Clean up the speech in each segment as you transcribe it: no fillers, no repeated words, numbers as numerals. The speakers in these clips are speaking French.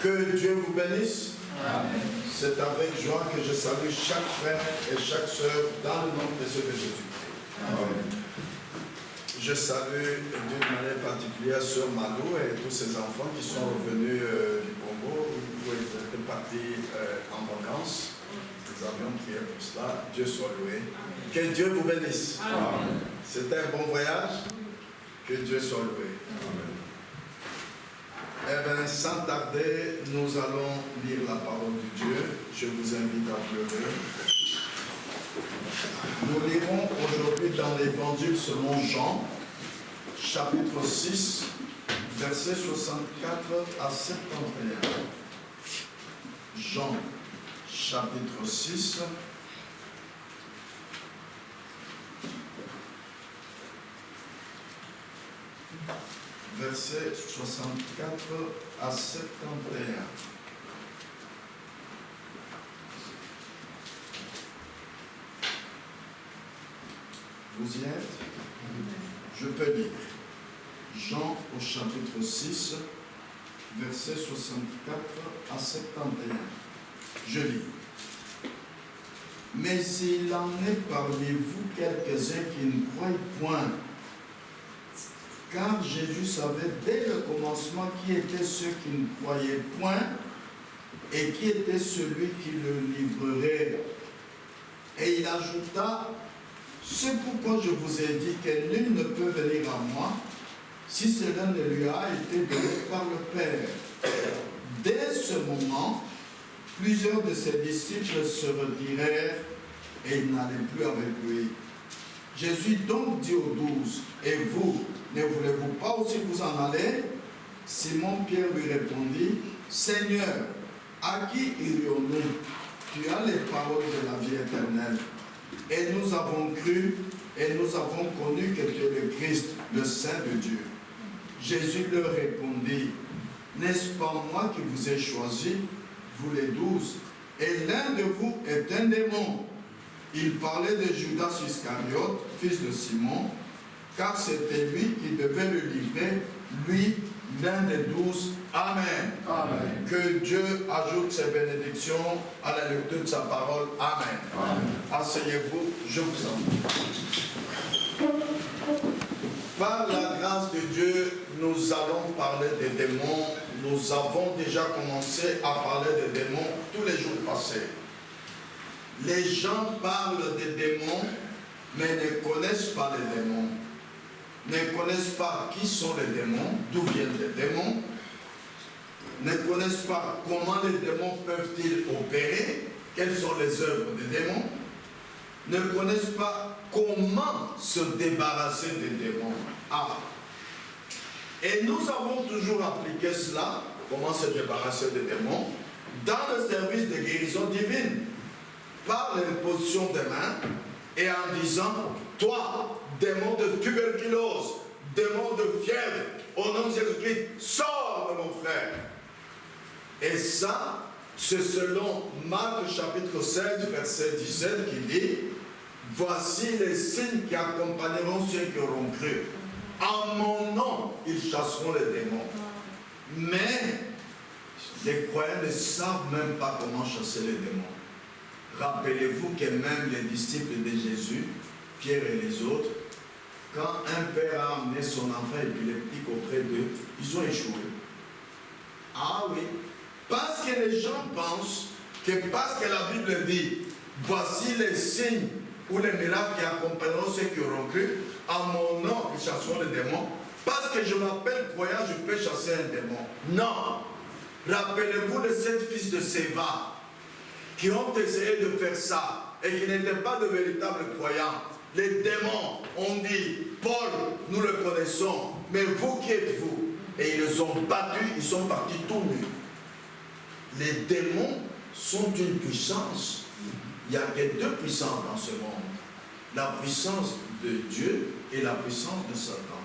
Que Dieu vous bénisse. Amen. C'est avec joie que je salue chaque frère et chaque sœur dans le nom de Jésus-Christ. Je salue d'une manière particulière Sœur Malou et tous ses enfants qui sont revenus du Congo où ils étaient partis en vacances. Nous avions prié pour cela. Dieu soit loué. Que Dieu vous bénisse. C'était un bon voyage. Que Dieu soit loué. Eh bien, sans tarder, nous allons lire la parole de Dieu. Je vous invite à pleurer. Nous lirons aujourd'hui dans l'évangile selon Jean, chapitre 6, versets 64 à 71. Jean, chapitre 6, versets 64 à 71. Vous y êtes? Je peux lire. Jean au chapitre 6, versets 64 à 71. Je lis. Mais il en est parmi vous quelques-uns qui ne croient point. Car Jésus savait dès le commencement qui étaient ceux qui ne croyaient point et qui était celui qui le livrerait. Et il ajouta, c'est pourquoi je vous ai dit que nul ne peut venir à moi si cela ne lui a été donné par le Père. Dès ce moment, plusieurs de ses disciples se retirèrent et ils n'allaient plus avec lui. Jésus donc dit aux 12, et vous, ne voulez-vous pas aussi vous en aller? Simon-Pierre lui répondit, Seigneur, à qui irions-nous? Tu as les paroles de la vie éternelle. Et nous avons cru et nous avons connu que tu es le Christ, le Saint de Dieu. Jésus leur répondit, n'est-ce pas moi qui vous ai choisi, vous les 12, et l'un de vous est un démon. Il parlait de Judas Iscariote, fils de Simon, car c'était lui qui devait le livrer, lui, l'un des 12. Amen. Amen. Que Dieu ajoute ses bénédictions à la lecture de sa parole. Amen. Amen. Asseyez-vous, je vous en prie. Par la grâce de Dieu, nous allons parler des démons. Nous avons déjà commencé à parler des démons tous les jours passés. Les gens parlent des démons, mais ne connaissent pas les démons. Ne connaissent pas qui sont les démons, d'où viennent les démons, ne connaissent pas comment les démons peuvent-ils opérer, quelles sont les œuvres des démons, ne connaissent pas comment se débarrasser des démons. Ah. Et nous avons toujours appliqué cela, comment se débarrasser des démons, dans le service de guérison divine, par l'imposition des mains et en disant, toi, démon de tuberculose, démon de fièvre, au nom de Jésus-Christ, sors de mon frère. Et ça, c'est selon Marc chapitre 16, verset 17 qui dit, voici les signes qui accompagneront ceux qui auront cru. En mon nom, ils chasseront les démons. Mais les croyants ne savent même pas comment chasser les démons. Rappelez-vous que même les disciples de Jésus, Pierre et les autres, quand un père a amené son enfant épileptique auprès d'eux, ils ont échoué. Ah oui, parce que les gens pensent que parce que la Bible dit, voici les signes ou les miracles qui accompagneront ceux qui auront cru, en mon nom ils chasseront les démons, parce que je m'appelle croyant, je peux chasser un démon. Non, rappelez-vous de 7 fils de Séva, qui ont essayé de faire ça et qui n'étaient pas de véritables croyants. Les démons ont dit, Paul, nous le connaissons, mais vous qui êtes-vous? Et ils les ont battus, ils sont partis tout nus. Les démons sont une puissance. Il n'y a que 2 puissances dans ce monde. La puissance de Dieu et la puissance de Satan.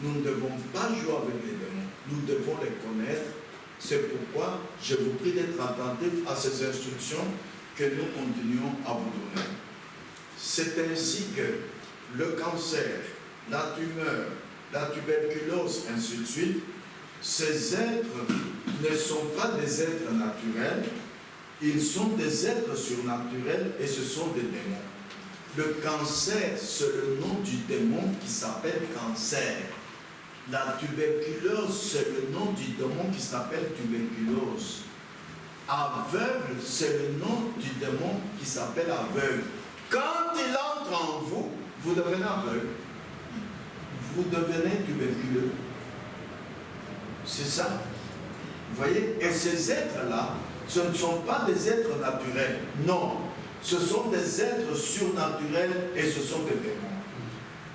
Nous ne devons pas jouer avec les démons. Nous devons les connaître. C'est pourquoi je vous prie d'être attentifs à ces instructions que nous continuons à vous donner. C'est ainsi que le cancer, la tumeur, la tuberculose, ainsi de suite, ces êtres ne sont pas des êtres naturels, ils sont des êtres surnaturels et ce sont des démons. Le cancer, c'est le nom du démon qui s'appelle cancer. La tuberculose, c'est le nom du démon qui s'appelle tuberculose. Aveugle, c'est le nom du démon qui s'appelle aveugle. Quand il entre en vous, vous devenez aveugle. Vous devenez tuberculeux. C'est ça. Vous voyez? Et ces êtres-là, ce ne sont pas des êtres naturels. Non. Ce sont des êtres surnaturels et ce sont des démons.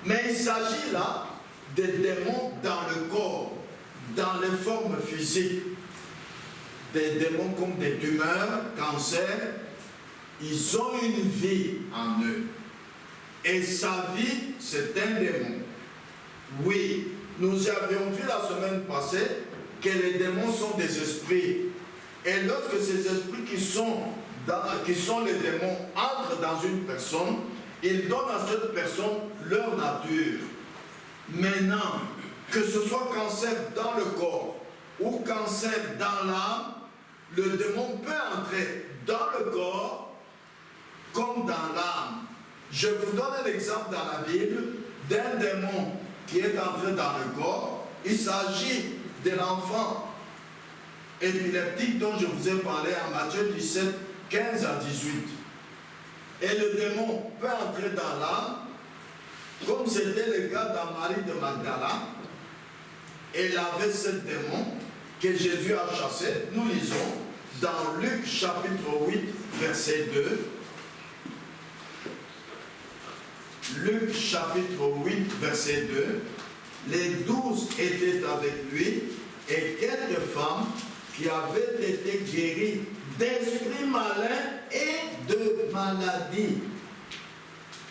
Mais il s'agit là des démons dans le corps, dans les formes physiques. Des démons comme des tumeurs, cancers, ils ont une vie en eux. Et sa vie, c'est un démon. Oui, nous avions vu la semaine passée que les démons sont des esprits. Et lorsque ces esprits qui sont les démons entrent dans une personne, ils donnent à cette personne leur nature. Maintenant, que ce soit cancer dans le corps ou cancer dans l'âme, le démon peut entrer dans le corps comme dans l'âme. Je vous donne un exemple dans la Bible d'un démon qui est entré dans le corps. Il s'agit de l'enfant épileptique dont je vous ai parlé en Matthieu 17, 15 à 18. Et le démon peut entrer dans l'âme, comme c'était le cas dans Marie de Magdala. Elle avait ce démon que Jésus a chassé. Nous lisons dans Luc chapitre 8, verset 2. Luc chapitre 8, verset 2. Les 12 étaient avec lui et quelques femmes qui avaient été guéries d'esprits malins et de maladies.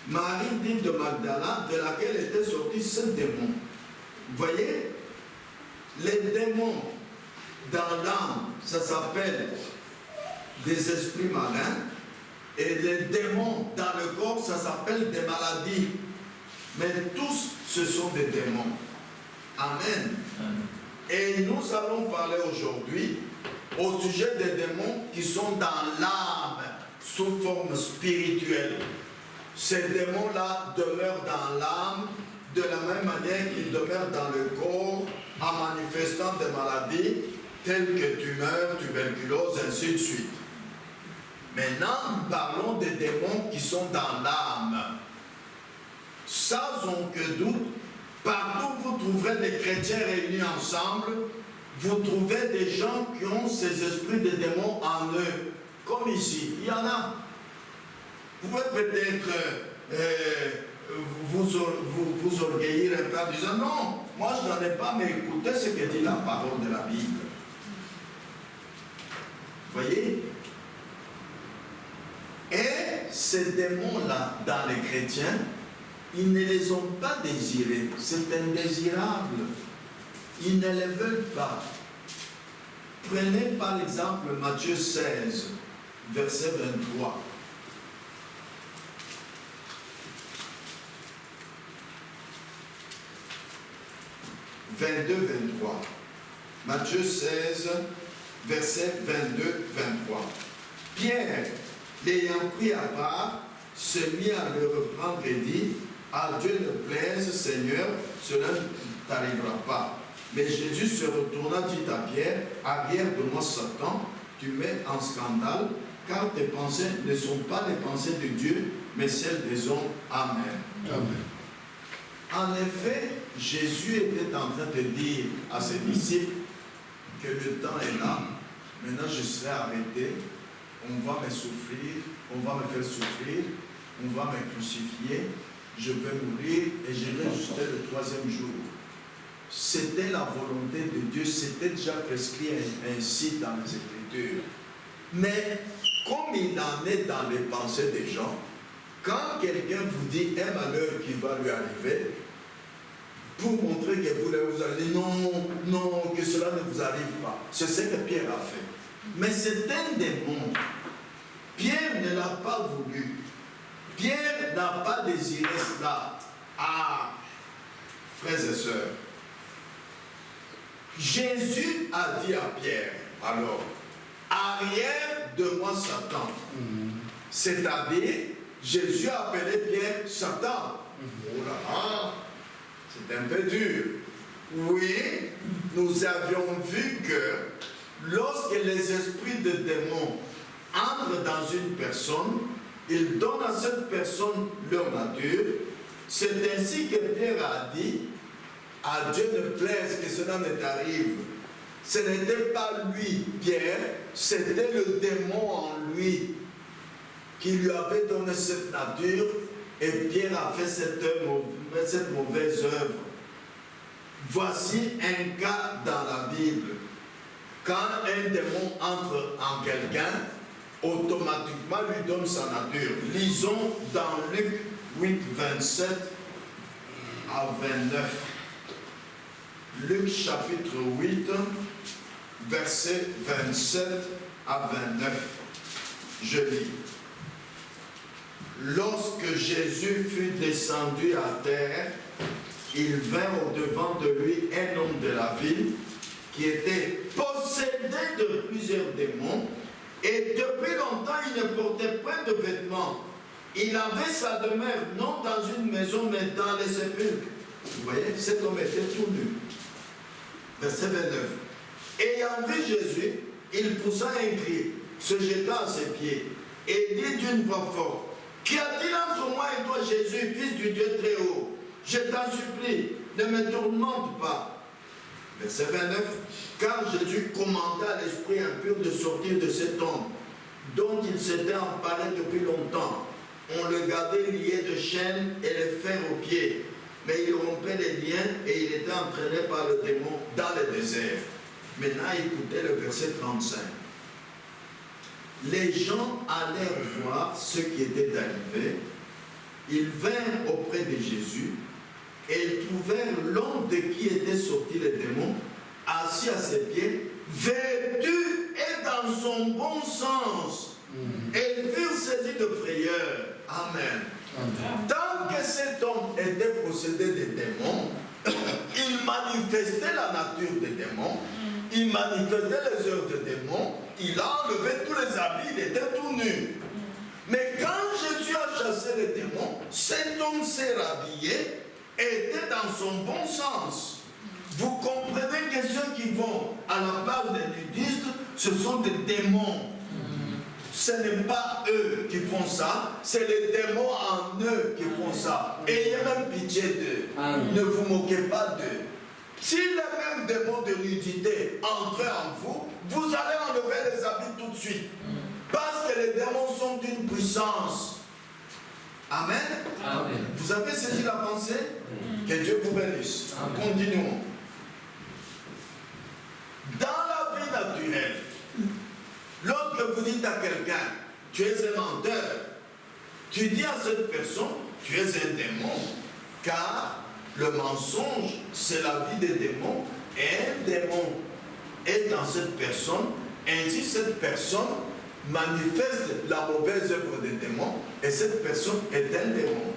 Marie dit de Magdala, de laquelle était sorti ce démon. Vous voyez, les démons dans l'âme, ça s'appelle des esprits malins, et les démons dans le corps, ça s'appelle des maladies. Mais tous, ce sont des démons. Amen. Et nous allons parler aujourd'hui au sujet des démons qui sont dans l'âme, sous forme spirituelle. Ces démons-là demeurent dans l'âme de la même manière qu'ils demeurent dans le corps en manifestant des maladies telles que tumeurs, tuberculose, ainsi de suite. Maintenant, parlons des démons qui sont dans l'âme. Sans aucun doute, partout vous trouverez des chrétiens réunis ensemble, vous trouvez des gens qui ont ces esprits de démons en eux. Comme ici, il y en a. Vous pouvez peut-être vous orgueillir un peu en disant non, moi je n'en ai pas, mais écoutez ce que dit la parole de la Bible. Vous voyez? Et ces démons-là, dans les chrétiens, ils ne les ont pas désirés. C'est indésirable. Ils ne les veulent pas. Prenez par exemple Matthieu 16, verset 23. « 22-23. Matthieu 16, verset 22-23. Pierre, l'ayant pris à part, se mit à le reprendre et dit, « À Dieu ne plaise, Seigneur, cela ne t'arrivera pas. » Mais Jésus se retourna, dit à Pierre, « Arrière de moi, Satan, tu mets en scandale, car tes pensées ne sont pas les pensées de Dieu, mais celles des hommes. Amen. » Amen. En effet, Jésus était en train de dire à ses disciples que le temps est là, maintenant je serai arrêté, on va me souffrir, on va me faire souffrir, on va me crucifier, je vais mourir et je vais jusqu'à le troisième jour. C'était la volonté de Dieu, c'était déjà prescrit ainsi dans les Écritures. Mais comme il en est dans les pensées des gens, quand quelqu'un vous dit un malheur qui va lui arriver, pour montrer que vous allez dire non, non, que cela ne vous arrive pas. C'est ce que Pierre a fait. Mais c'est un démon. Pierre ne l'a pas voulu. Pierre n'a pas désiré cela. Ah, frères et sœurs, Jésus a dit à Pierre, alors, arrière de moi Satan. C'est-à-dire, Jésus a appelé Pierre Satan. Oh là là, c'est un peu dur. Oui, nous avions vu que lorsque les esprits de démons entrent dans une personne, ils donnent à cette personne leur nature. C'est ainsi que Pierre a dit, à Dieu ne plaise que cela ne t'arrive. Ce n'était pas lui, Pierre, c'était le démon en lui qui lui avait donné cette nature, et Pierre a fait cette mauvaise œuvre. Voici un cas dans la Bible. Quand un démon entre en quelqu'un, automatiquement lui donne sa nature. Lisons dans Luc 8, 27 à 29. Luc chapitre 8, versets 27 à 29. Je lis. Lorsque Jésus fut descendu à terre, il vint au-devant de lui un homme de la ville qui était possédé de plusieurs démons, et depuis longtemps il ne portait point de vêtements. Il avait sa demeure non dans une maison mais dans les sépulcres. Vous voyez, cet homme était tout nu. Verset 29. Ayant vu Jésus, il poussa un cri, se jeta à ses pieds et dit d'une voix forte, qu'y a-t-il entre moi et toi, Jésus, fils du Dieu très haut? Je t'en supplie, ne me tourmente pas. Verset 29. Car Jésus commanda à l'esprit impur de sortir de cet homme, dont il s'était emparé depuis longtemps. On le gardait lié de chaînes et les fers aux pieds. Mais il rompait les liens et il était entraîné par le démon dans le désert. Maintenant, écoutez le verset 35. Les gens allèrent voir ce qui était arrivé. Ils vinrent auprès de Jésus et ils trouvèrent l'homme de qui étaient sortis les démons, assis à ses pieds, vêtu et dans son bon sens. Et ils furent saisis de frayeur. Amen. Tant que cet homme était possédé des démons, il manifestait la nature des démons, il manifestait les œuvres des démons, il a enlevé tous les habits, il était tout nu. Mais quand Jésus a chassé les démons, cet homme s'est rhabillé et était dans son bon sens. Vous comprenez que ceux qui vont à la place des nudistes, ce sont des démons. Ce n'est pas eux qui font ça, c'est les démons en eux qui font ça. Ayez même pitié d'eux. Ne vous moquez pas d'eux. Si les mêmes démons de nudité entraient en vous, vous allez enlever les habits tout de suite. Parce que les démons sont d'une puissance. Amen. Amen. Vous avez saisi la pensée? Que Dieu vous bénisse. Continuons. Dans la vie naturelle, lorsque vous dites à quelqu'un, tu es un menteur, tu dis à cette personne, tu es un démon, car le mensonge, c'est la vie des démons, et un démon est dans cette personne, ainsi cette personne manifeste la mauvaise œuvre des démons, et cette personne est un démon.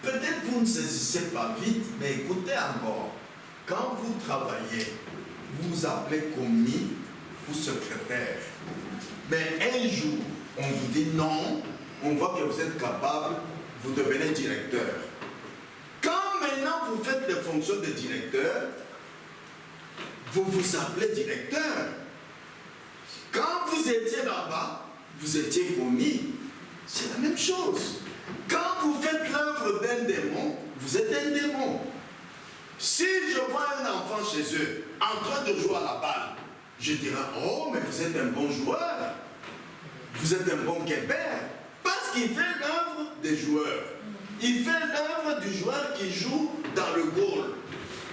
Peut-être vous ne saisissez pas vite, mais écoutez encore. Quand vous travaillez, vous vous appelez commis ou secrétaire. Mais un jour, on vous dit non, on voit que vous êtes capable, vous devenez directeur. Quand maintenant vous faites les fonctions de directeur, vous vous appelez directeur. Quand vous étiez là-bas, vous étiez commis. C'est la même chose. Quand vous faites l'œuvre d'un démon, vous êtes un démon. Si je vois un enfant chez eux en train de jouer à la balle, je dirais, oh, mais vous êtes un bon joueur. Vous êtes un bon guépère. Parce qu'il fait l'œuvre des joueurs. Il fait l'œuvre du joueur qui joue dans le goal.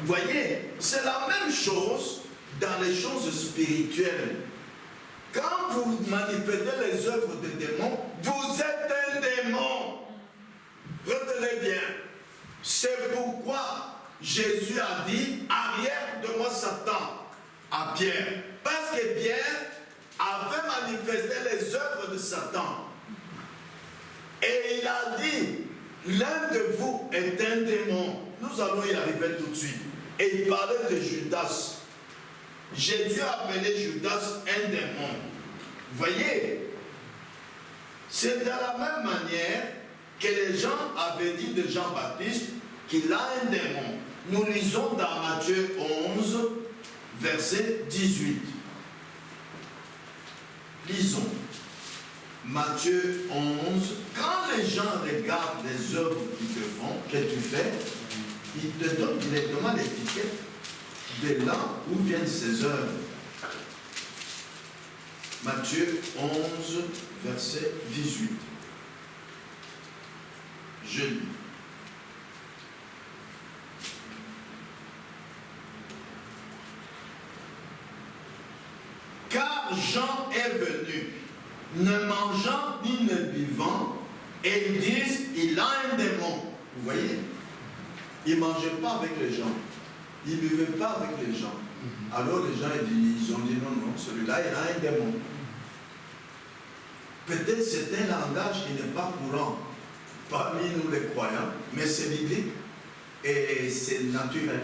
Vous voyez, c'est la même chose dans les choses spirituelles. Quand vous manifestez les œuvres des démons, vous êtes un démon. Retenez bien. C'est pourquoi Jésus a dit, arrière de moi Satan, à Pierre. Parce que Pierre avait manifesté les œuvres de Satan. Et il a dit, l'un de vous est un démon. Nous allons y arriver tout de suite. Et il parlait de Judas. Jésus a appelé Judas un démon. Voyez, c'est de la même manière que les gens avaient dit de Jean-Baptiste qu'il a un démon. Nous lisons dans Matthieu 11, verset 18. Lisons. Matthieu 11. Quand les gens regardent les œuvres qu'ils te font, que tu fais, ils te donnent directement l'étiquette de là où viennent ces œuvres. Matthieu 11, verset 18. Je lis. Car Jean est venu, ne mangeant ni ne buvant, et ils disent, il a un démon. Vous voyez? Il ne mangeait pas avec les gens. Il ne buvait pas avec les gens. Alors les gens ils ont dit, non, celui-là, il a un démon. Peut-être c'est un langage qui n'est pas courant parmi nous les croyants, mais c'est biblique et c'est naturel.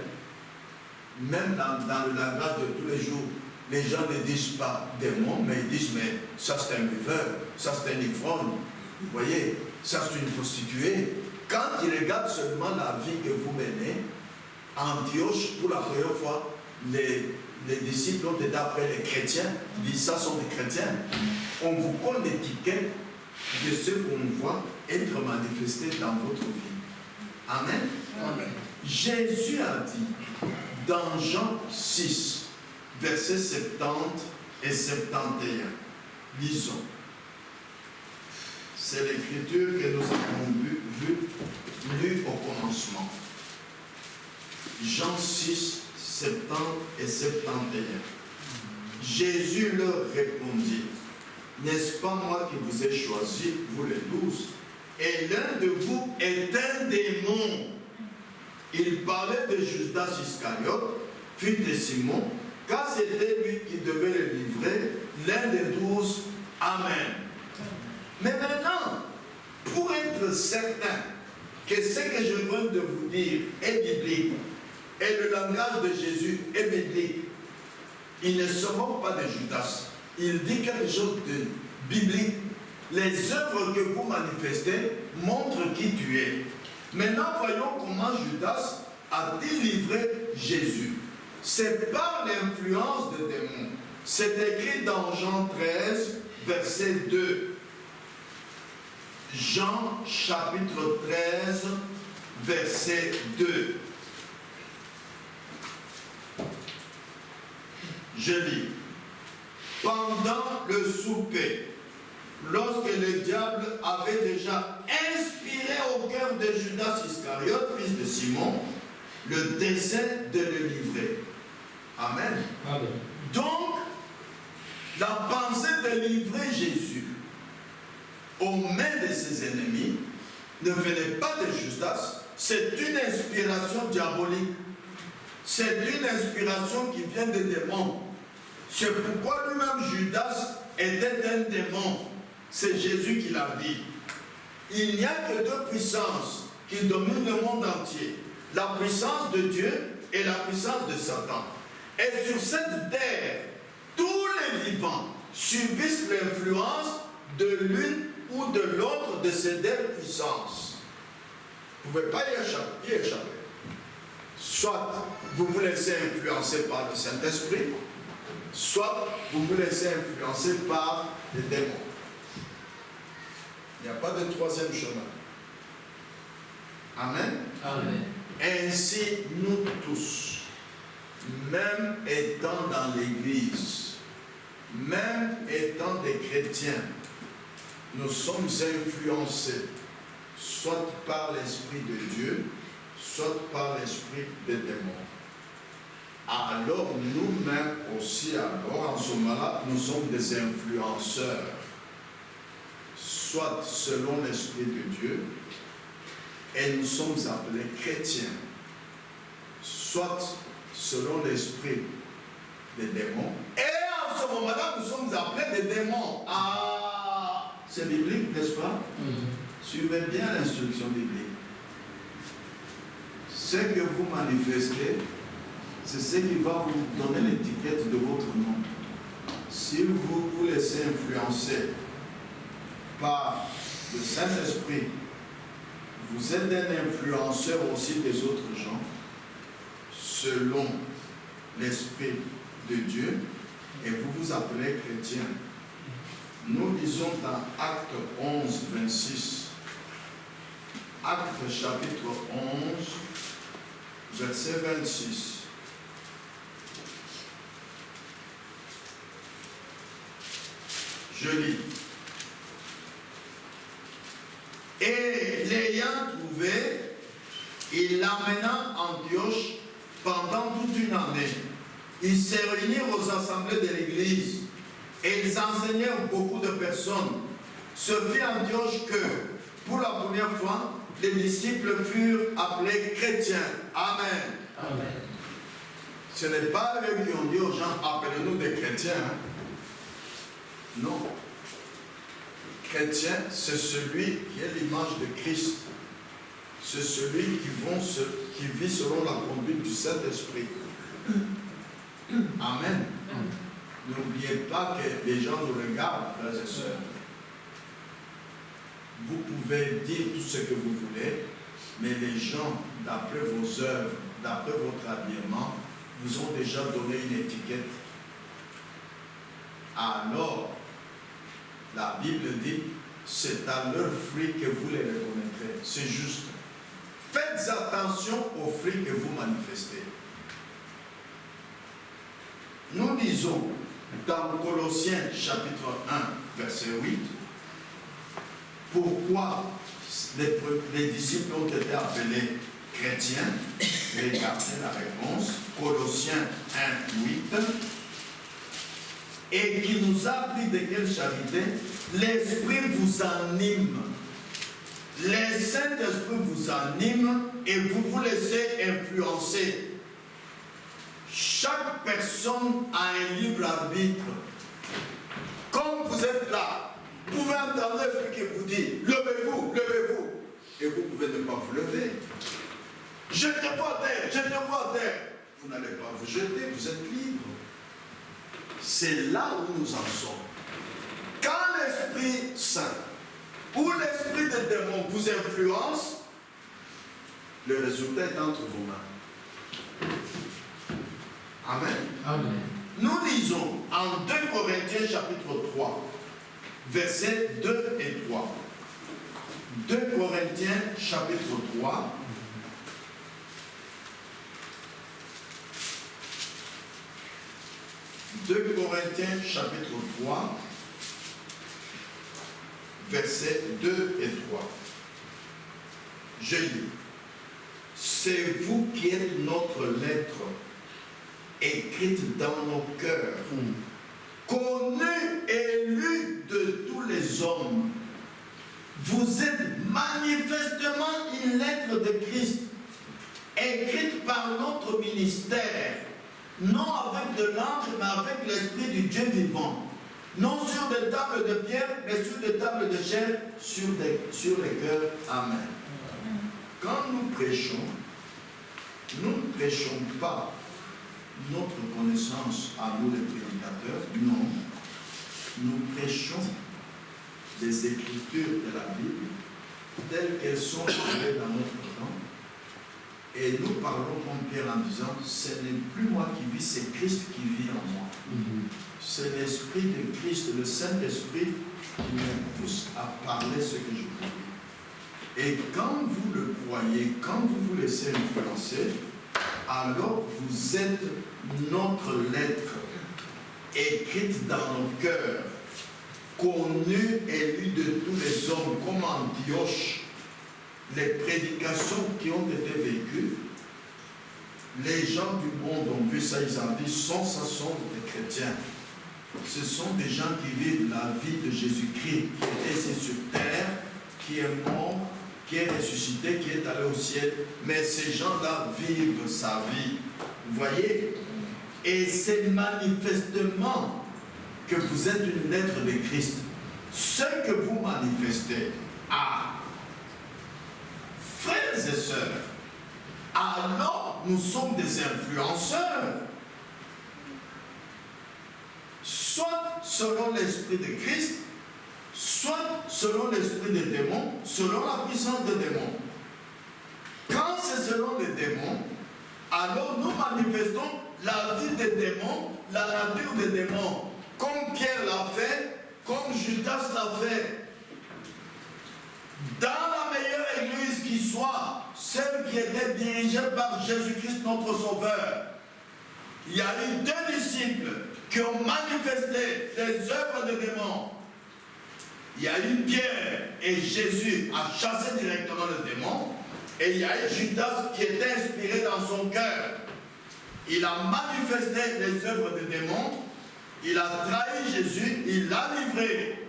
Même dans le langage de tous les jours, les gens ne disent pas démon, mais ils disent, mais ça c'est un buveur, ça c'est un ivrogne, vous voyez, ça c'est une prostituée. Quand ils regardent seulement la vie que vous menez, à Antioche, pour la première fois, les disciples ont été après les chrétiens, ils disent, ça sont des chrétiens. On vous colle l'étiquette de ce qu'on voit être manifesté dans votre vie. Amen. Amen. Jésus a dit dans Jean 6, versets 70 et 71. Lisons. C'est l'écriture que nous avons lue au commencement. Jean 6, 70 et 71. Jésus leur répondit, n'est-ce pas moi qui vous ai choisi, vous les 12, et l'un de vous est un démon. Il parlait de Judas Iscariote, fils de Simon, car c'était lui qui devait le livrer, l'un des 12. Amen. Mais maintenant, pour être certain que ce que je viens de vous dire est biblique, et le langage de Jésus est biblique, il ne se moque pas de Judas. Il dit quelque chose de biblique. Les œuvres que vous manifestez montrent qui tu es. Maintenant, voyons comment Judas a-t-il livré Jésus. C'est par l'influence de démons. C'est écrit dans Jean 13, verset 2. Jean chapitre 13, verset 2. Je lis. Pendant le souper, lorsque le diable avait déjà inspiré au cœur de Judas Iscariote, fils de Simon, le dessein de le livrer. Amen. Amen. Donc, la pensée de livrer Jésus aux mains de ses ennemis ne venait pas de Judas, c'est une inspiration diabolique. C'est une inspiration qui vient des démons. C'est pourquoi lui-même Judas était un démon. C'est Jésus qui l'a dit. Il n'y a que deux puissances qui dominent le monde entier. La puissance de Dieu et la puissance de Satan. Et sur cette terre, tous les vivants subissent l'influence de l'une ou de l'autre de ces deux puissances. Vous ne pouvez pas y échapper. Soit vous vous laissez influencer par le Saint-Esprit, soit vous vous laissez influencer par les démons. Il n'y a pas de troisième chemin. Amen. Amen. Ainsi, nous tous, même étant dans l'Église, même étant des chrétiens, nous sommes influencés soit par l'Esprit de Dieu, soit par l'esprit des démons. Alors nous-mêmes aussi, alors en ce moment-là, nous sommes des influenceurs, soit selon l'esprit de Dieu, et nous sommes appelés chrétiens, soit selon l'esprit des démons, et en ce moment-là, nous sommes appelés des démons. Ah, c'est biblique, n'est-ce pas? Suivez bien l'instruction biblique. Ce que vous manifestez, c'est ce qui va vous donner l'étiquette de votre nom. Si vous vous laissez influencer par le Saint-Esprit, vous êtes un influenceur aussi des autres gens, selon l'Esprit de Dieu, et vous vous appelez chrétien. Nous lisons dans Actes 11, 26. Actes chapitre 11, verset 26. Je lis. Et l'ayant trouvé, il l'amena à Antioche pendant toute une année. Ils se réunirent aux assemblées de l'Église et ils enseignèrent beaucoup de personnes. Ce fut à Antioche que, pour la première fois, les disciples furent appelés chrétiens. Amen. Amen. Ce n'est pas eux qui ont dit aux gens, appelez-nous des chrétiens. Hein? Non. Chrétien, c'est celui qui est l'image de Christ. C'est celui qui vit selon la conduite du Saint-Esprit. Amen. N'oubliez pas que les gens nous regardent, frères et sœurs. Vous pouvez dire tout ce que vous voulez, mais les gens, d'après vos œuvres, d'après votre habillement, vous ont déjà donné une étiquette. Alors, la Bible dit, c'est à leurs fruits que vous les reconnaîtrez. C'est juste. Faites attention aux fruits que vous manifestez. Nous lisons dans Colossiens chapitre 1, verset 8, pourquoi les disciples ont été appelés chrétiens. Regardez la réponse. Colossiens 1, 8. Et qui nous a appris de quelle charité? L'Esprit vous anime. Le Saint-Esprit vous anime et vous vous laissez influencer. Chaque personne a un libre arbitre. Comme vous êtes là, vous pouvez entendre l'Esprit qui vous dit, levez-vous, levez-vous. Et vous pouvez ne pas vous lever. Jetez-vous à terre, jetez-vous à terre. Vous n'allez pas vous jeter, vous êtes libre. C'est là où nous en sommes. Quand l'Esprit Saint ou l'Esprit des démons vous influence, le résultat est entre vos mains. Amen. Amen. Nous lisons en 2 Corinthiens chapitre 3, versets 2 et 3. 2 Corinthiens chapitre 3. « 2 Corinthiens chapitre 3, versets 2 et 3. Je lis. C'est vous qui êtes notre lettre, écrite dans nos cœurs, connue et lue de tous les hommes. Vous êtes manifestement une lettre de Christ, écrite par notre ministère, non avec de l'encre, mais avec l'Esprit du Dieu vivant. Non sur des tables de pierre, mais sur des tables de chair, sur les cœurs. Amen. Quand nous ne prêchons pas notre connaissance à nous les prédicateurs, non. Nous prêchons les Écritures de la Bible, telles qu'elles sont écrites dans notre temps. Et nous parlons comme Pierre en disant, ce n'est plus moi qui vis, c'est Christ qui vit en moi. C'est l'Esprit de Christ, le Saint-Esprit qui me pousse à parler ce que je veux. Et quand vous le croyez, quand vous vous laissez influencer, alors vous êtes notre lettre, écrite dans nos cœurs, connue et lue de tous les hommes, comme Antioche. Les prédications qui ont été vécues, les gens du monde ont vu ça, ils ont dit, ça sont des chrétiens. Ce sont des gens qui vivent la vie de Jésus-Christ, qui est ici sur terre, qui est mort, qui est ressuscité, qui est allé au ciel. Mais ces gens-là vivent sa vie. Vous voyez? Et c'est manifestement que vous êtes une lettre de Christ. Ce que vous manifestez, frères et sœurs, alors nous sommes des influenceurs. Soit selon l'esprit de Christ, soit selon l'esprit des démons, selon la puissance des démons. Quand c'est selon les démons, alors nous manifestons la vie des démons, la nature des démons, comme Pierre l'a fait, comme Judas l'a fait. Dans la meilleure église qui soit, celle qui était dirigée par Jésus-Christ notre Sauveur, il y a eu 2 disciples qui ont manifesté les œuvres des démons. Il y a eu Pierre et Jésus a chassé directement le démon. Et il y a eu Judas qui était inspiré dans son cœur. Il a manifesté les œuvres des démons. Il a trahi Jésus. Il l'a livré.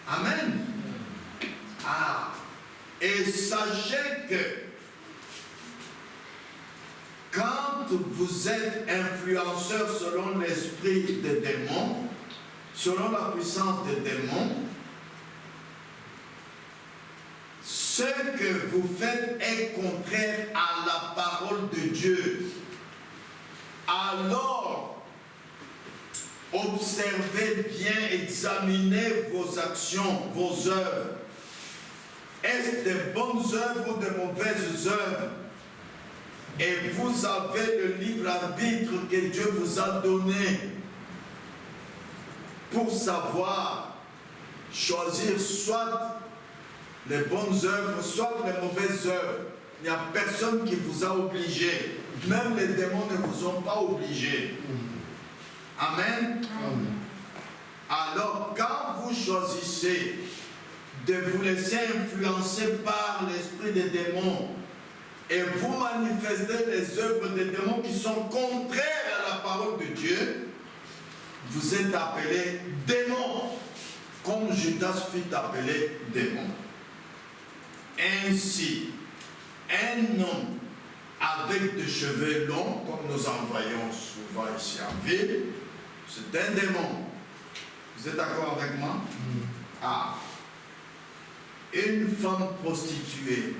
Amen. Ah. Et sachez que quand vous êtes influenceur selon l'esprit des démons, selon la puissance des démons, ce que vous faites est contraire à la parole de Dieu. Alors, observez bien, examinez vos actions, vos œuvres. Est-ce des bonnes œuvres ou de mauvaises œuvres? Et vous avez le libre arbitre que Dieu vous a donné pour savoir choisir soit les bonnes œuvres, soit les mauvaises œuvres. Il n'y a personne qui vous a obligé. Même les démons ne vous ont pas obligé. Amen. Amen. Alors, quand vous choisissez de vous laisser influencer par l'esprit des démons et vous manifestez les œuvres des démons qui sont contraires à la parole de Dieu, vous êtes appelé démon, comme Judas fut appelé démon. Ainsi, un homme avec des cheveux longs, comme nous en voyons souvent ici en ville, c'est un démon. Vous êtes d'accord avec moi? Ah. Une femme prostituée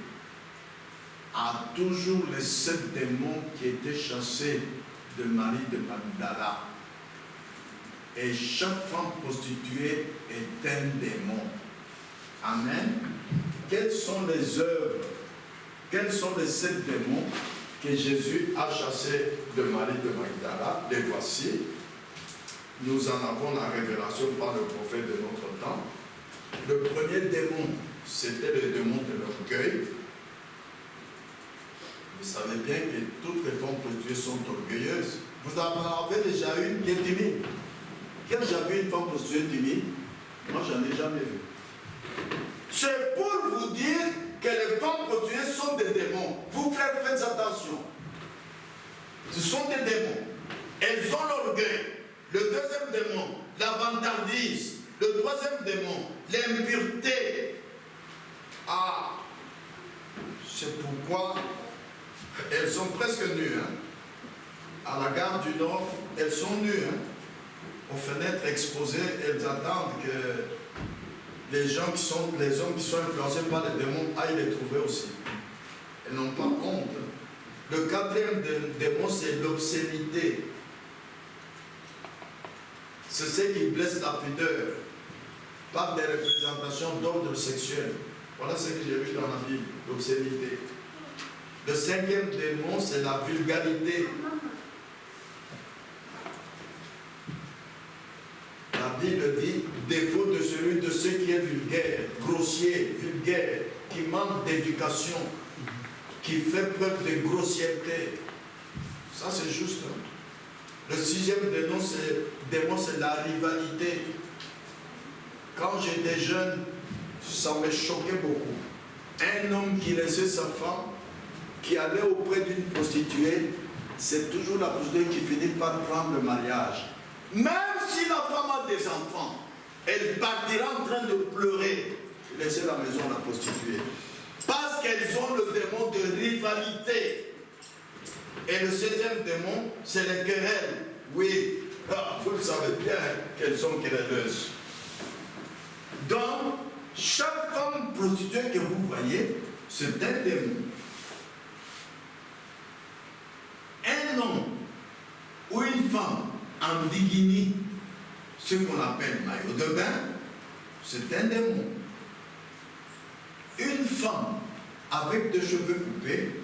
a toujours les 7 démons qui étaient chassés de Marie de Magdala. Et chaque femme prostituée est un démon. Amen. Quelles sont les œuvres, quels sont les 7 démons que Jésus a chassés de Marie de Magdala? Les voici. Nous en avons la révélation par le prophète de notre temps. Le premier démon, c'était le démon de l'orgueil. Vous savez bien que toutes les femmes prostituées sont orgueilleuses. Vous en avez déjà une qui est timide. Qui a déjà vu une femme prostituée timide? Moi, j'en ai jamais vu. C'est pour vous dire que les femmes prostituées sont des démons. Vous, frères, faites attention. Ce sont des démons. Elles ont l'orgueil. Le deuxième démon, la vantardise. Le troisième démon, l'impureté. Ah, c'est pourquoi elles sont presque nues. Hein. À la gare du Nord, elles sont nues. Hein. Aux fenêtres exposées, elles attendent que les hommes qui sont influencés par les démons aillent les trouver aussi. Elles n'ont pas honte. Le quatrième démon, c'est l'obscénité. C'est ce qui blesse la pudeur par des représentations d'ordre sexuel. Voilà ce que j'ai vu dans la Bible, l'obscénité. Le cinquième démon, c'est la vulgarité. La Bible dit, défaut de celui de ceux qui est vulgaire, grossier, vulgaire, qui manque d'éducation, qui fait preuve de grossièreté. Ça c'est juste. Hein? Le sixième démon, c'est la rivalité. Quand j'étais jeune, ça me choquait beaucoup. Un homme qui laissait sa femme, qui allait auprès d'une prostituée, c'est toujours la prostituée qui finit par prendre le mariage. Même si la femme a des enfants, elle partira en train de pleurer, laisser la maison à la prostituée. Parce qu'elles ont le démon de rivalité. Et le septième démon, c'est les querelles. Oui, vous le savez bien qu'elles sont querelleuses. Donc, chaque femme prostituée que vous voyez, c'est un démon. Andigini, ce qu'on appelle maillot de bain, c'est un démon. Une femme avec des cheveux coupés,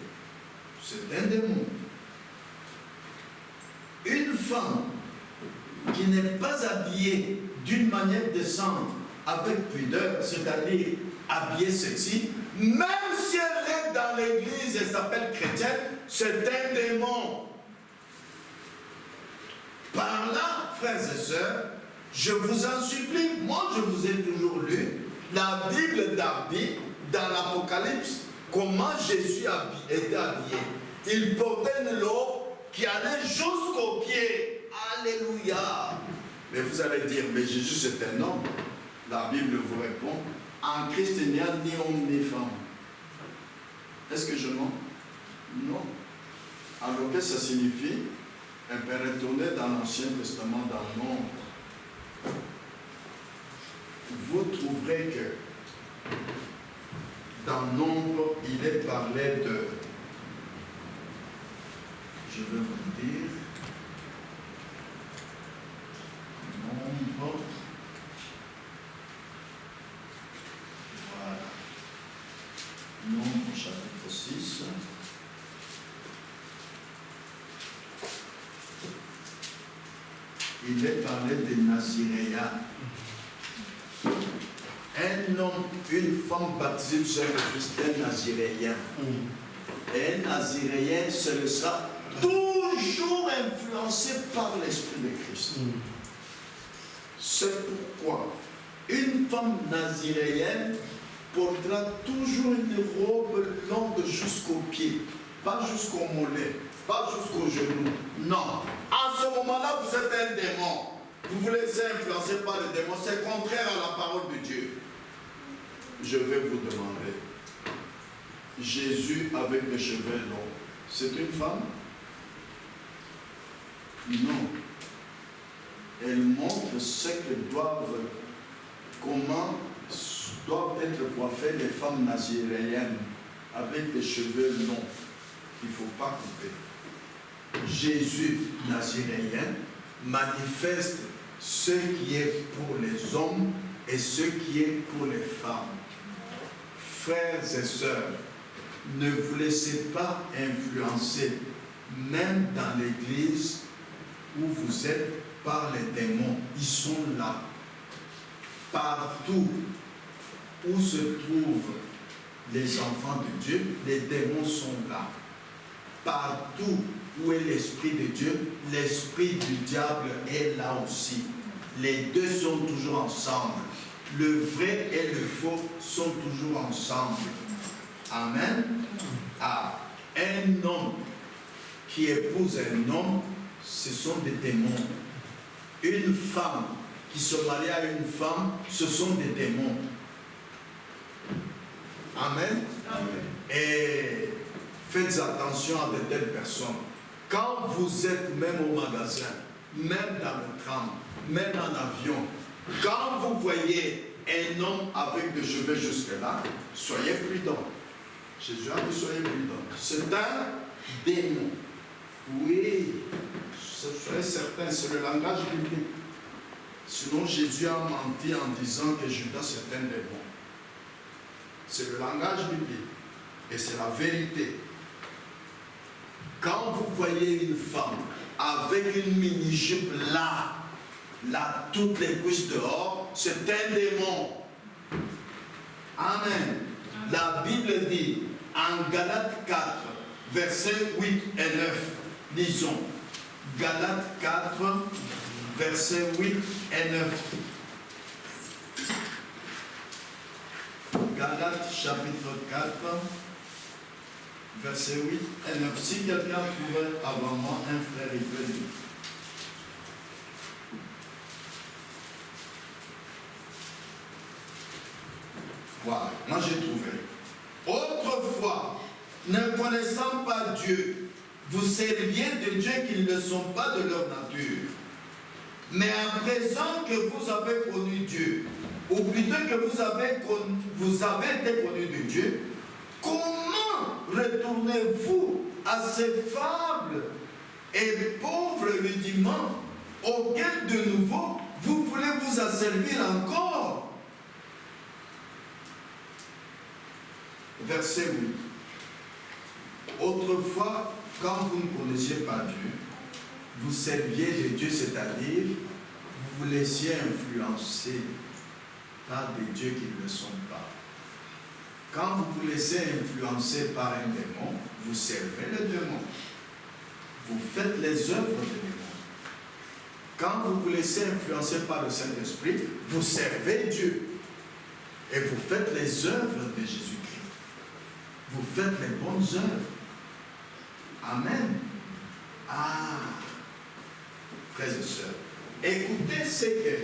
c'est un démon. Une femme qui n'est pas habillée d'une manière décente, avec pudeur, c'est-à-dire habillée sexy, même si elle est dans l'église et s'appelle chrétienne, c'est un démon. Par là, frères et sœurs, je vous en supplie, moi je vous ai toujours lu la Bible d'Arby dans l'Apocalypse, comment Jésus était habillé. Il portait une robe qui allait jusqu'aux pieds. Alléluia. Mais vous allez dire, mais Jésus c'est un homme. La Bible vous répond, en Christ il n'y a ni homme ni femme. Est-ce que je mens? Non. Alors que ça signifie? On peut retourner dans l'Ancien Testament, dans Nombre. Vous trouverez que dans Nombre, il est parlé de, je vais vous dire, Nombre, voilà, Nombre chapitre 6. Il est parlé des Naziréens. Un homme, une femme baptisée du Saint-Christ, un Naziréen. Et un Naziréen se laissera toujours influencé par l'Esprit de Christ. C'est pourquoi une femme naziréenne portera toujours une robe longue jusqu'aux pieds, pas jusqu'au mollet, pas jusqu'au genou. Non. En ce moment-là, vous êtes un démon. Vous vous laissez influencer par le démon. C'est contraire à la parole de Dieu. Je vais vous demander, Jésus avec les cheveux longs, c'est une femme? Non. Elle montre ce que comment doivent être coiffées les femmes naziréennes avec des cheveux longs. Il ne faut pas couper. Jésus naziréen manifeste ce qui est pour les hommes et ce qui est pour les femmes. Frères et sœurs, ne vous laissez pas influencer, même dans l'église où vous êtes, par les démons. Ils sont là. Partout où se trouvent les enfants de Dieu, les démons sont là. Partout où est l'Esprit de Dieu, l'Esprit du diable est là aussi. Les deux sont toujours ensemble. Le vrai et le faux sont toujours ensemble. Amen. Ah, un homme qui épouse un homme, ce sont des démons. Une femme qui se marie à une femme, ce sont des démons. Amen. Amen. Et faites attention à de telles personnes. Quand vous êtes même au magasin, même dans le tram, même en avion, quand vous voyez un homme avec des cheveux jusque-là, soyez prudents. Jésus a dit soyez prudents. C'est un démon. Oui, soyez certains, c'est le langage biblique. Sinon, Jésus a menti en disant que Judas est un démon. C'est le langage biblique. Et c'est la vérité. Quand vous voyez une femme avec une mini-jupe là, toutes les cuisses dehors, c'est un démon. Amen. La Bible dit, en Galates 4, versets 8 et 9, lisons. Galates 4, versets 8 et 9. Galates chapitre 4, verset 8 et 9. Si quelqu'un trouvait avant moi, un frère, il peut lire. Voilà, moi j'ai trouvé. Autrefois, ne connaissant pas Dieu, vous serviez de dieux qui ne sont pas de leur nature. Mais à présent que vous avez connu Dieu, ou plutôt que vous avez été connu de Dieu, comment retournez-vous à ces faibles et pauvres rudiments auquel de nouveau vous voulez vous asservir encore. Verset 8. Autrefois, quand vous ne connaissiez pas Dieu, vous serviez les dieux, c'est-à-dire vous vous laissiez influencer par des dieux qui ne le sont pas. Quand vous vous laissez influencer par un démon, vous servez le démon. Vous faites les œuvres du démon. Quand vous vous laissez influencer par le Saint-Esprit, vous servez Dieu. Et vous faites les œuvres de Jésus-Christ. Vous faites les bonnes œuvres. Amen. Ah, frères et sœurs, écoutez ce que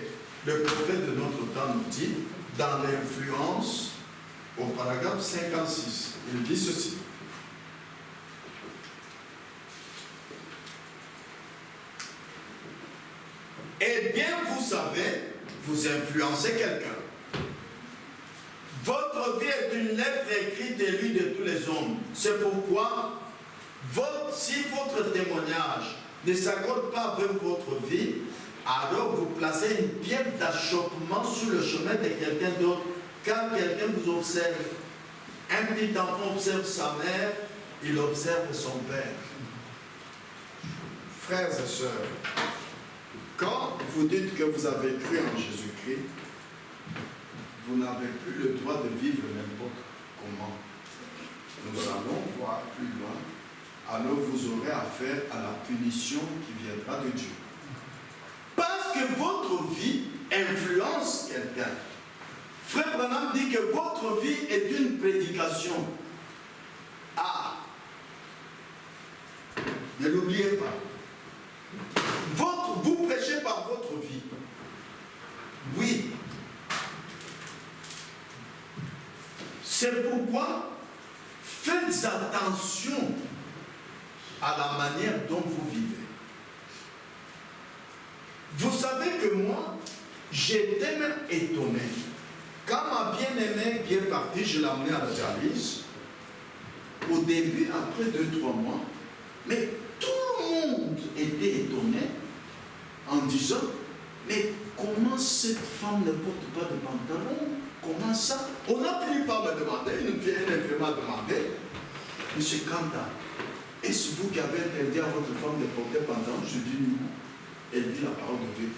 le prophète de notre temps nous dit dans l'influence au paragraphe 56. Il dit ceci. Eh bien, vous savez, vous influencez quelqu'un. Votre vie est une lettre écrite et lue de tous les hommes. C'est pourquoi, si votre témoignage ne s'accorde pas avec votre vie, alors vous placez une pierre d'achoppement sur le chemin de quelqu'un d'autre. Quand quelqu'un vous observe, un petit enfant observe sa mère, il observe son père. Frères et sœurs, quand vous dites que vous avez cru en Jésus-Christ, vous n'avez plus le droit de vivre n'importe comment. Nous allons voir plus loin. Alors vous aurez affaire à la punition qui viendra de Dieu. Parce que votre vie influence quelqu'un. Frère Branham dit que votre vie est une prédication. Ah, ne l'oubliez pas. Vous prêchez par votre vie. Oui. C'est pourquoi faites attention à la manière dont vous vivez. Vous savez que moi, j'étais même étonné. Quand ma bien-aimée qui est partie, je l'ai amenée à la dialyse. Au début, après 2-3 mois, mais tout le monde était étonné en disant, mais comment cette femme ne porte pas de pantalon? Comment ça? On a fini par me demander, une infirmière m'a demandé, Monsieur Kanda, est-ce vous qui avez interdit à votre femme de porter pantalon? Je dis non. Elle dit la parole de Dieu.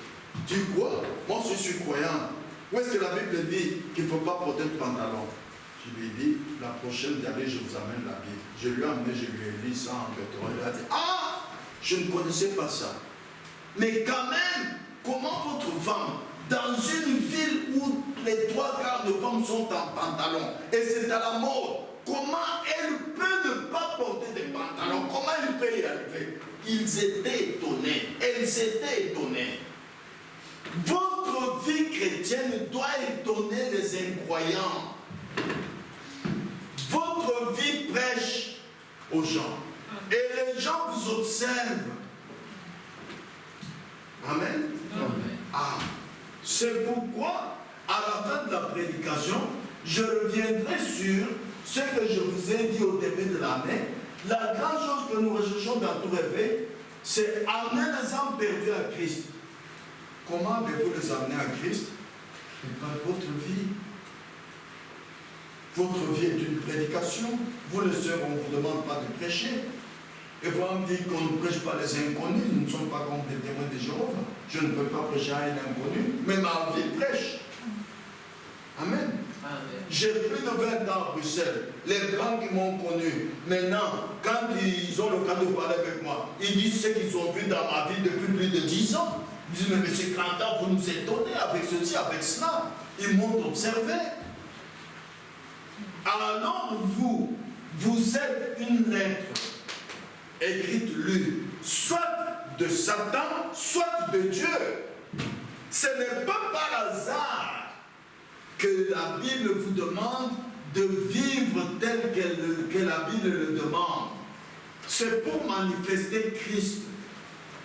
Tu quoi? Moi je suis croyant. Où est-ce que la Bible dit qu'il ne faut pas porter de pantalon? Je lui ai dit, la prochaine année, je vous amène la Bible. Je lui ai amené, je lui ai dit ça en béton. Elle a dit, ah, je ne connaissais pas ça. Mais quand même, comment votre femme, dans une ville où les 3/4 de femmes sont en pantalon, et c'est à la mode, comment elle peut ne pas porter de pantalon? Comment elle peut y arriver? Ils étaient étonnés. Elles étaient étonnées. Votre vie chrétienne doit étonner les incroyants. Votre vie prêche aux gens. Et les gens vous observent. Amen. Amen. Ah, c'est pourquoi, à la fin de la prédication, je reviendrai sur ce que je vous ai dit au début de l'année. La grande chose que nous recherchons dans tout réveil, c'est amener les âmes perdues à Christ. Comment devez-vous les amener à Christ? Et par votre vie. Votre vie est une prédication. Vous, les sœurs, on ne vous demande pas de prêcher. Et vous me dites qu'on ne prêche pas les inconnus. Nous ne sommes pas comme des témoins de Jéhovah. Je ne peux pas prêcher à un inconnu, mais ma vie prêche. Amen. J'ai plus de 20 ans à Bruxelles. Les Blancs qui m'ont connu, maintenant, quand ils ont le cas de parler avec moi, ils disent ce qu'ils ont vu dans ma vie depuis plus de 10 ans. Ils disent, mais M. Grandin, vous nous étonnez avec ceci, avec cela. Ils m'ont observé. Alors vous êtes une lettre écrite, lue, soit de Satan, soit de Dieu. Ce n'est pas par hasard que la Bible vous demande de vivre tel que la Bible le demande. C'est pour manifester Christ.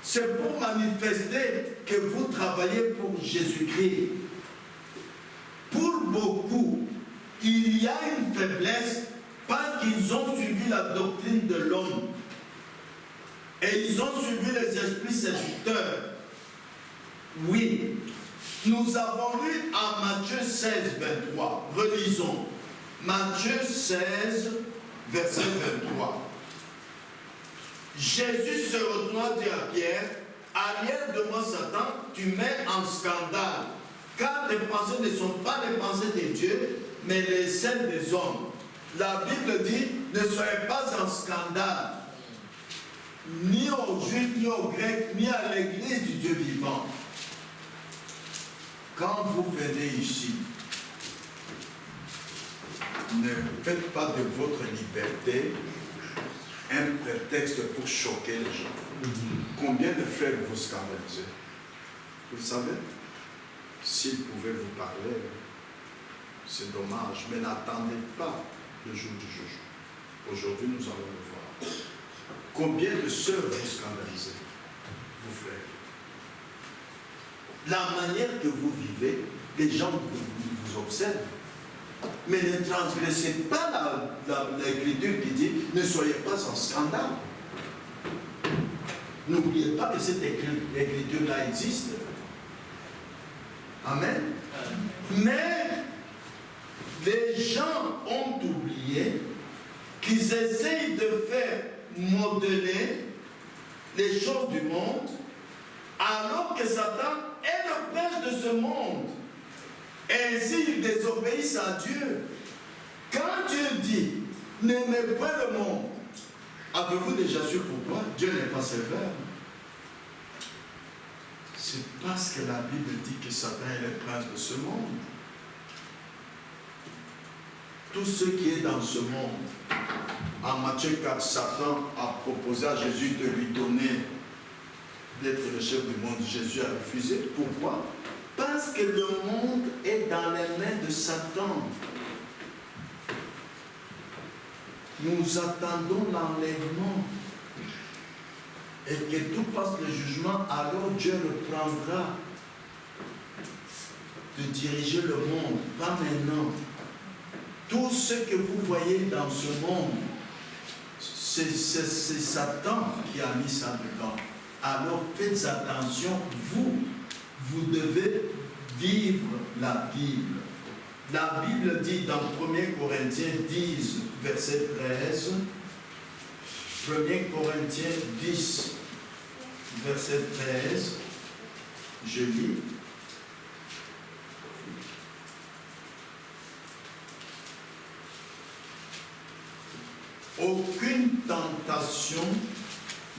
C'est pour manifester que vous travaillez pour Jésus-Christ. Pour beaucoup, il y a une faiblesse parce qu'ils ont suivi la doctrine de l'homme. Et ils ont suivi les esprits séducteurs. Oui. Nous avons lu en Matthieu 16, 23. Relisons. Matthieu 16, verset 23. Jésus se retourna dire à Pierre, arrière de moi Satan, tu mets en scandale, car tes pensées ne sont pas les pensées de Dieu, mais les celles des hommes. La Bible dit, ne soyez pas en scandale, ni aux Juifs, ni aux Grecs, ni à l'église du Dieu vivant. Quand vous venez ici, ne faites pas de votre liberté un prétexte pour choquer les gens. Combien de frères vous scandalisez? Vous le savez? S'ils pouvaient vous parler, c'est dommage, mais n'attendez pas le jour du jugement. Aujourd'hui, nous allons le voir. Combien de sœurs vous scandalisez, vous frères? La manière que vous vivez, les gens vous observent. Mais ne transgressez pas l'écriture qui dit ne soyez pas en scandale. N'oubliez pas que cette écriture-là existe. Amen. Mais les gens ont oublié qu'ils essayent de faire modeler les choses du monde alors que Satan est le père de ce monde. Ainsi, ils désobéissent à Dieu. Quand Dieu dit, n'aimez pas le monde, avez-vous déjà su pourquoi Dieu n'est pas sévère? C'est parce que la Bible dit que Satan est le prince de ce monde. Tout ce qui est dans ce monde, en Matthieu 4, Satan a proposé à Jésus de lui donner d'être le chef du monde. Jésus a refusé. Pourquoi? Parce que le monde est dans les mains de Satan. Nous attendons l'enlèvement. Et que tout passe le jugement, alors Dieu reprendra de diriger le monde, pas maintenant. Tout ce que vous voyez dans ce monde, c'est Satan qui a mis ça dedans. Alors faites attention, vous devez vivre la Bible. La Bible dit dans 1 Corinthiens 10, verset 13, 1 Corinthiens 10, verset 13, je lis. Aucune tentation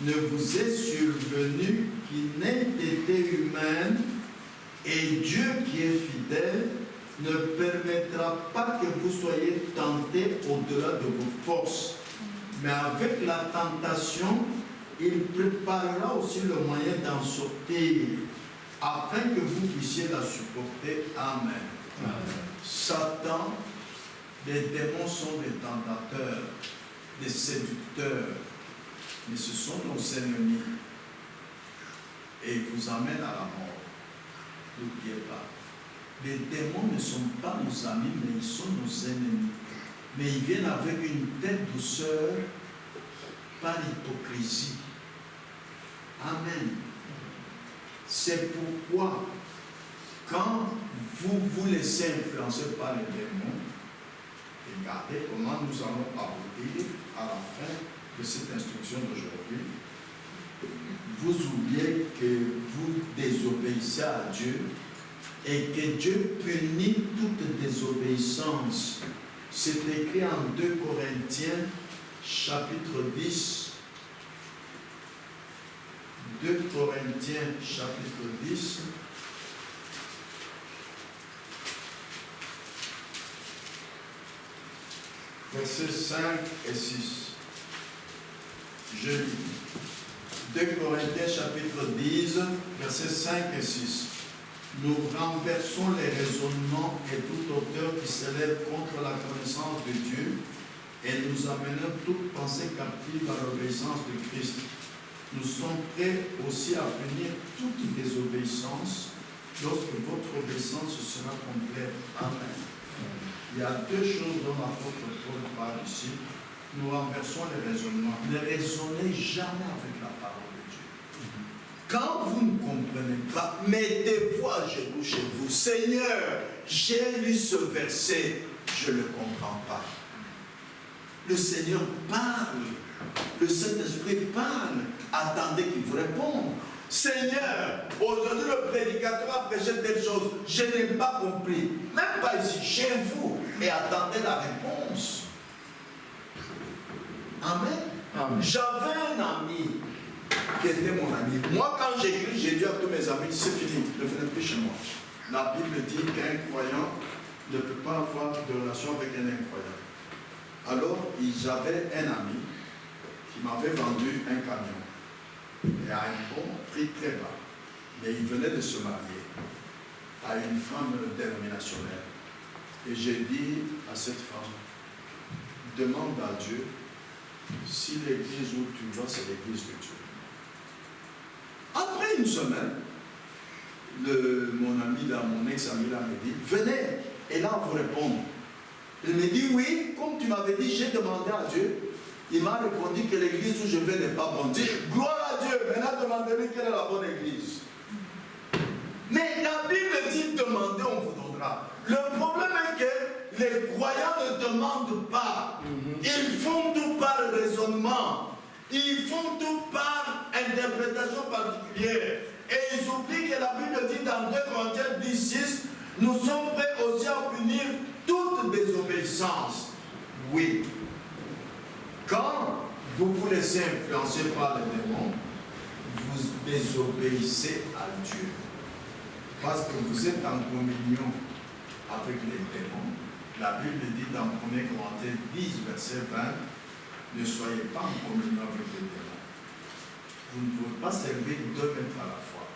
ne vous est survenue qui n'ait été humaine, et Dieu qui est fidèle ne permettra pas que vous soyez tentés au-delà de vos forces. Mais avec la tentation, il préparera aussi le moyen d'en sortir, afin que vous puissiez la supporter. Amen. Amen. Satan, les démons sont des tentateurs, des séducteurs, mais ce sont nos ennemis et ils vous amènent à la mort. N'oubliez pas. Les démons ne sont pas nos amis, mais ils sont nos ennemis. Mais ils viennent avec une telle douceur, par hypocrisie. Amen. C'est pourquoi, quand vous vous laissez influencer par les démons, regardez comment nous allons aboutir à la fin de cette instruction d'aujourd'hui. Vous oubliez que vous désobéissez à Dieu et que Dieu punit toute désobéissance. C'est écrit en 2 Corinthiens, chapitre 10. 2 Corinthiens, chapitre 10. Versets 5 et 6. Je lis. 2 Corinthiens chapitre 10, versets 5 et 6. Nous renversons les raisonnements et toute hauteur qui s'élève contre la connaissance de Dieu et nous amenons toute pensée captive à l'obéissance de Christ. Nous sommes prêts aussi à punir toute désobéissance lorsque votre obéissance sera complète. Amen. Il y a deux choses dont l'apôtre Paul parle ici. Nous renversons les raisonnements. Ne raisonnez jamais avec la parole de Dieu. Quand vous ne comprenez pas, mettez-vous à genoux chez vous. Seigneur, j'ai lu ce verset, je ne le comprends pas. Le Seigneur parle. Le Saint-Esprit parle. Attendez qu'il vous réponde. Seigneur, aujourd'hui le prédicateur a prêché telle chose. Je n'ai pas compris. Même pas ici, chez vous. Et attendez la réponse. Amen. Amen. J'avais un ami qui était mon ami. Moi, quand j'écris, j'ai dit à tous mes amis, c'est fini, ne venez plus chez moi. La Bible dit qu'un croyant ne peut pas avoir de relation avec un incroyant. Alors, j'avais un ami qui m'avait vendu un camion. Et à un bon prix très bas. Mais il venait de se marier à une femme dénominationnelle. Et j'ai dit à cette femme, demande à Dieu si l'église où tu vas, c'est l'église de Dieu. Après une semaine, mon ami là, mon ex-ami là me dit, venez, et là on vous répond. Il me dit, oui, comme tu m'avais dit, j'ai demandé à Dieu. Il m'a répondu que l'église où je vais n'est pas bonne. Dis, gloire à Dieu, maintenant demandez-lui quelle est la bonne église. Mais la Bible dit, demandez, on vous donnera. Le problème est que les croyants ne demandent pas. Ils font tout par raisonnement. Ils font tout par interprétation particulière. Et ils oublient que la Bible dit dans 2 Corinthiens 10:6, nous sommes prêts aussi à punir toute désobéissance. Oui. Quand vous vous laissez influencer par les démons, vous désobéissez à Dieu. Parce que vous êtes en communion avec les démons. La Bible dit dans 1 Corinthiens 10, verset 20, ne soyez pas en communion avec les démons. Vous ne pouvez pas servir 2 maîtres à la fois.